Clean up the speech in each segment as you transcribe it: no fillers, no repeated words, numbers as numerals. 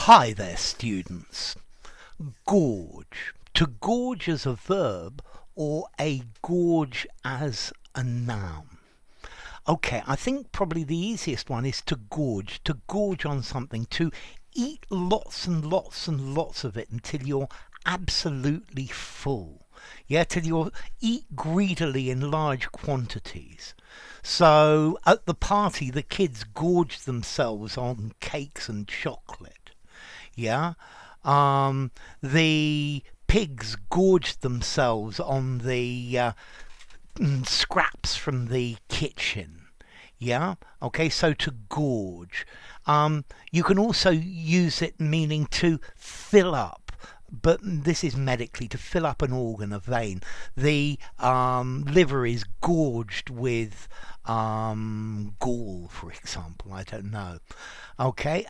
Hi there, students. Gorge. To gorge as a verb or a gorge as a noun. Okay, I think probably the easiest one is to gorge on something, to eat lots and lots and lots of it until you're absolutely full. Yeah, till you eat greedily in large quantities. So at the party, the kids gorged themselves on cakes and chocolate. Yeah. The pigs gorged themselves on the scraps from the kitchen. Yeah. Okay. So to gorge. You can also use it meaning to fill up. But this is medically to fill up an organ, a vein. The liver is gorged with gall, for example. I don't know. Okay.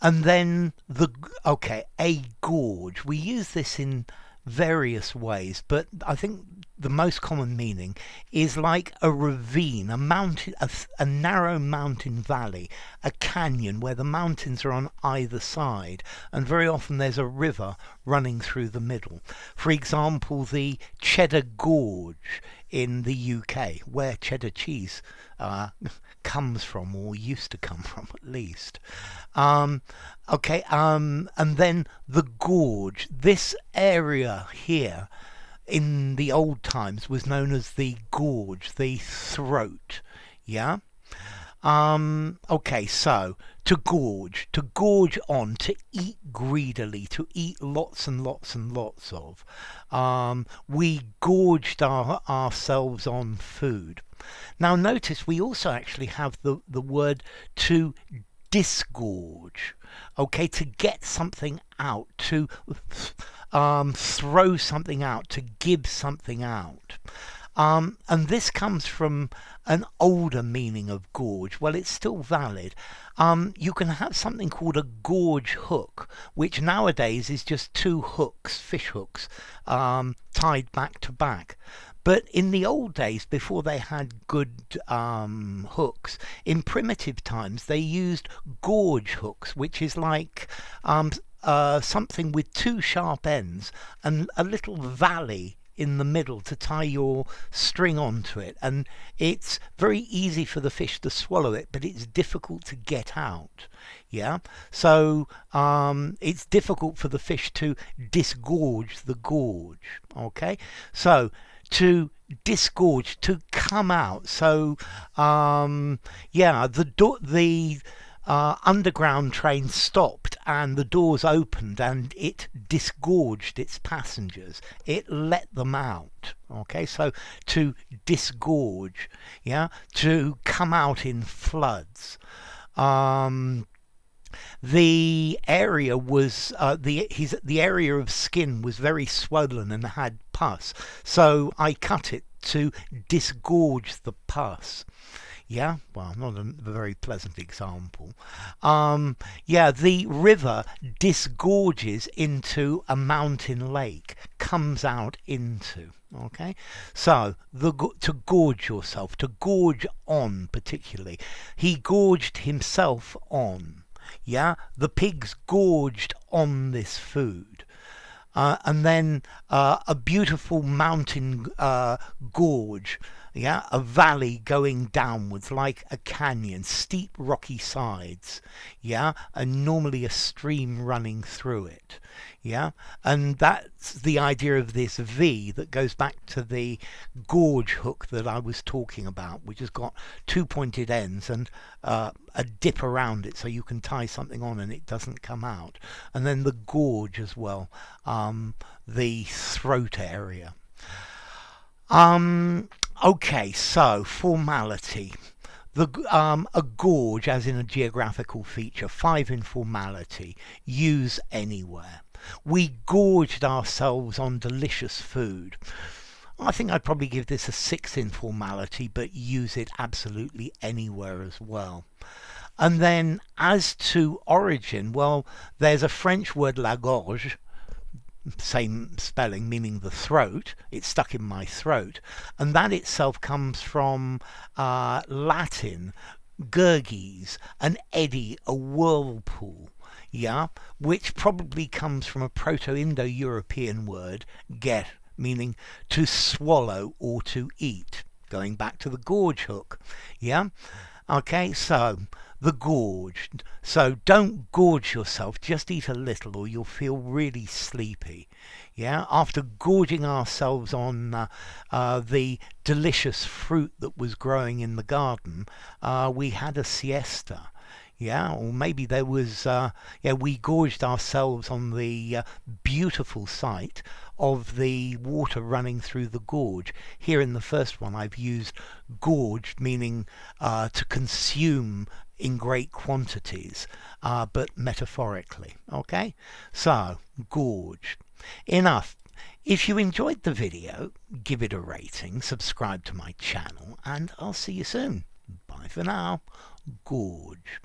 And then a gorge. We use this in various ways, but I think the most common meaning is like a ravine, a mountain, a narrow mountain valley, a canyon where the mountains are on either side, and very often there's a river running through the middle. For example, the Cheddar Gorge in the UK, where cheddar cheese comes from, or used to come from at least. And then the gorge. This area here in the old times was known as the gorge, the throat. Yeah. So to gorge on, to eat greedily, to eat lots and lots and lots of. We gorged ourselves on food. Now notice we also actually have the word to disgorge. Okay, to get something out, to throw something out, to give something out. And this comes from an older meaning of gorge. Well, it's still valid. You can have something called a gorge hook, which nowadays is just two hooks, fish hooks, tied back to back. But in the old days, before they had good hooks, in primitive times, they used gorge hooks, which is like something with two sharp ends and a little valley in the middle to tie your string onto it. And it's very easy for the fish to swallow it, but it's difficult to get out. Yeah. So it's difficult for the fish to disgorge the gorge. Okay. So to disgorge, to come out. So the underground train stopped and the doors opened and it disgorged its passengers. It let them out. Okay, so to disgorge, yeah, to come out in floods. The area was the area of skin was very swollen and had pus, so I cut it to disgorge the pus. Yeah, well, not a very pleasant example. The river disgorges into a mountain lake, comes out into. Okay, so to gorge yourself, to gorge on, particularly, he gorged himself on. Yeah, the pigs gorged on this food. And then a beautiful mountain gorge, yeah, a valley going downwards like a canyon, steep rocky sides, yeah, and normally a stream running through it, yeah, and that's the idea of this V that goes back to the gorge hook that I was talking about, which has got two pointed ends and a dip around it so you can tie something on and it doesn't come out, and then the gorge as well, the throat area. Okay, so formality. A gorge, as in a geographical feature, 5 in formality, use anywhere. We gorged ourselves on delicious food. I think I'd probably give this a 6 in formality, but use it absolutely anywhere as well. And then as to origin, well, there's a French word, la gorge, same spelling, meaning the throat. It's stuck in my throat. And that itself comes from Latin, gurges, an eddy, a whirlpool. yeah, which probably comes from a Proto-Indo-European word, ger, meaning to swallow or to eat, going back to the gorge hook, yeah. Okay, so the gorge. So don't gorge yourself, just eat a little or you'll feel really sleepy. Yeah, after gorging ourselves on the delicious fruit that was growing in the garden, we had a siesta. Yeah, or maybe there was, we gorged ourselves on the beautiful sight of the water running through the gorge. Here in the first one, I've used gorge, meaning to consume in great quantities, but metaphorically. Okay, so gorge. Enough. If you enjoyed the video, give it a rating, subscribe to my channel, and I'll see you soon. Bye for now. Gorge.